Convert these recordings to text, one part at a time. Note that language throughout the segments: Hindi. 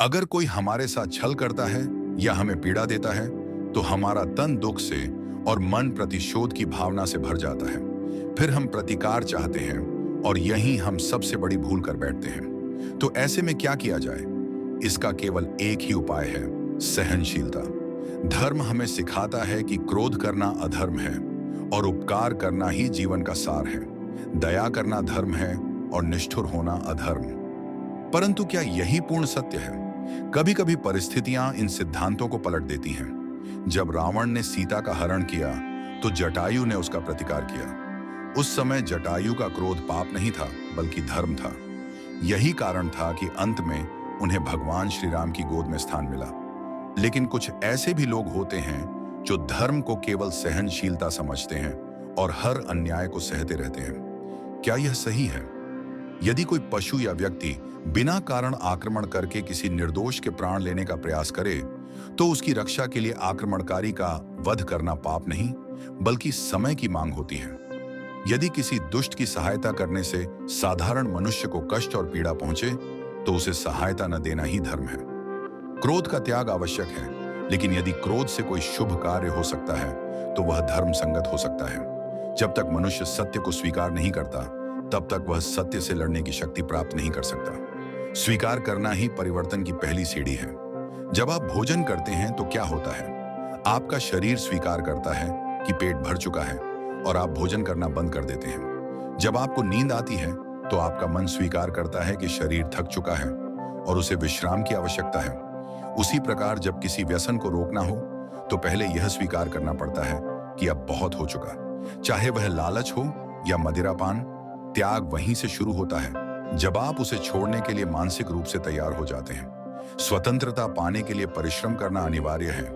अगर कोई हमारे साथ छल करता है या हमें पीड़ा देता है, तो हमारा तन दुख से और मन प्रतिशोध की भावना से भर जाता है। फिर हम प्रतिकार चाहते हैं और यही हम सबसे बड़ी भूल कर बैठते हैं। तो ऐसे में क्या किया जाए? इसका केवल एक ही उपाय है, सहनशीलता। धर्म हमें सिखाता है कि क्रोध करना अधर्म है और उपकार करना ही जीवन का सार है। दया करना धर्म है और निष्ठुर होना अधर्म। परंतु क्या यही पूर्ण सत्य है? कभी कभी परिस्थितियां इन सिद्धांतों को पलट देती हैं। जब रावण ने सीता का हरण किया, तो जटायु ने उसका प्रतिकार किया। उस समय जटायु का क्रोध पाप नहीं था, बल्कि धर्म था। यही कारण था कि अंत में उन्हें भगवान श्री राम की गोद में स्थान मिला। लेकिन कुछ ऐसे भी लोग होते हैं जो धर्म को केवल सहनशीलता समझते हैं और हर अन्याय को सहते रहते हैं। क्या यह सही है? यदि कोई पशु या व्यक्ति बिना कारण आक्रमण करके किसी निर्दोष के प्राण लेने का प्रयास करे, तो उसकी रक्षा के लिए आक्रमणकारी का वध करना पाप नहीं, बल्कि समय की मांग होती है। यदि किसी दुष्ट की सहायता करने से साधारण मनुष्य को कष्ट और पीड़ा पहुंचे, तो उसे सहायता न देना ही धर्म है। क्रोध का त्याग आवश्यक है, लेकिन यदि क्रोध से कोई शुभ कार्य हो सकता है, तो वह धर्म संगत हो सकता है। जब तक मनुष्य सत्य को स्वीकार नहीं करता, तब तक वह सत्य से लड़ने की शक्ति प्राप्त नहीं कर सकता। स्वीकार करना ही परिवर्तन की पहली सीढ़ी है। जब आप भोजन करते हैं तो क्या होता है? आपका शरीर स्वीकार करता है कि पेट भर चुका है और आप भोजन करना बंद कर देते हैं। जब आपको नींद आती है, तो आपका मन स्वीकार करता है कि शरीर थक चुका है और उसे विश्राम की आवश्यकता है। उसी प्रकार जब किसी व्यसन को रोकना हो, तो पहले यह स्वीकार करना पड़ता है कि अब बहुत हो चुका। चाहे वह लालच हो या मदिरापान, त्याग वहीं से शुरू होता है, जब आप उसे छोड़ने के लिए मानसिक रूप से तैयार हो जाते हैं। स्वतंत्रता पाने के लिए परिश्रम करना अनिवार्य है।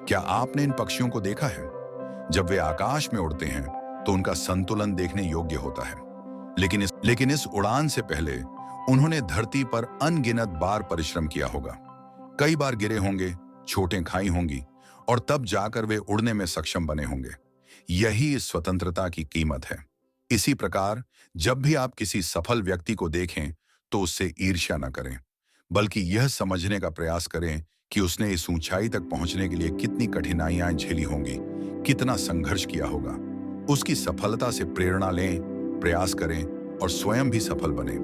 क्या आपने इन पक्षियों को देखा है? जब वे आकाश में उड़ते हैं, तो उनका संतुलन देखने योग्य होता है। लेकिन इस उड़ान से पहले उन्होंने धरती पर अनगिनत बार परिश्रम किया होगा। कई बार गिरे होंगे, चोटें खाई होंगी, और तब जाकर वे उड़ने में सक्षम बने होंगे। यही इस स्वतंत्रता की कीमत है। इसी प्रकार जब भी आप किसी सफल व्यक्ति को देखें, तो उससे ईर्ष्या न करें, बल्कि यह समझने का प्रयास करें कि उसने इस ऊंचाई तक पहुंचने के लिए कितनी कठिनाइयां झेली होंगी, कितना संघर्ष किया होगा। उसकी सफलता से प्रेरणा लें, प्रयास करें और स्वयं भी सफल बने।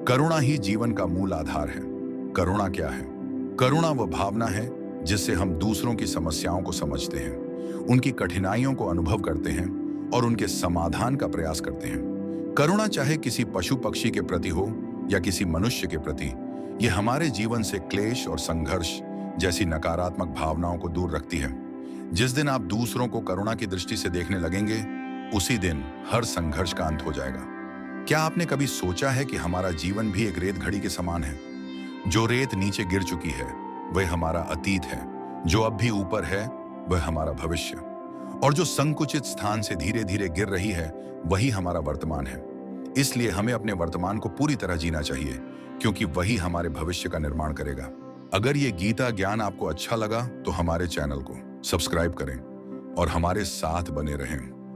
करुणा ही जीवन का मूल आधार है। करुणा क्या है? करुणा वह भावना है जिससे हम दूसरों की समस्याओं को समझते हैं, उनकी कठिनाइयों को अनुभव करते हैं और उनके समाधान का प्रयास करते हैं। करुणा चाहे किसी पशु पक्षी के प्रति हो या किसी मनुष्य के प्रति, यह हमारे जीवन से क्लेश और संघर्ष जैसी नकारात्मक भावनाओं को दूर रखती है। जिस दिन आप दूसरों को करुणा की दृष्टि से देखने लगेंगे, उसी दिन हर संघर्ष का अंत हो जाएगा। क्या आपने कभी सोचा है कि हमारा जीवन भी एक रेत घड़ी के समान है? जो रेत नीचे गिर चुकी है, वह हमारा अतीत है। जो अब भी ऊपर है, वह हमारा भविष्य। और जो संकुचित स्थान से धीरे धीरे गिर रही है, वही हमारा वर्तमान है। इसलिए हमें अपने वर्तमान को पूरी तरह जीना चाहिए, क्योंकि वही हमारे भविष्य का निर्माण करेगा। अगर ये गीता ज्ञान आपको अच्छा लगा, तो हमारे चैनल को सब्सक्राइब करें और हमारे साथ बने रहें।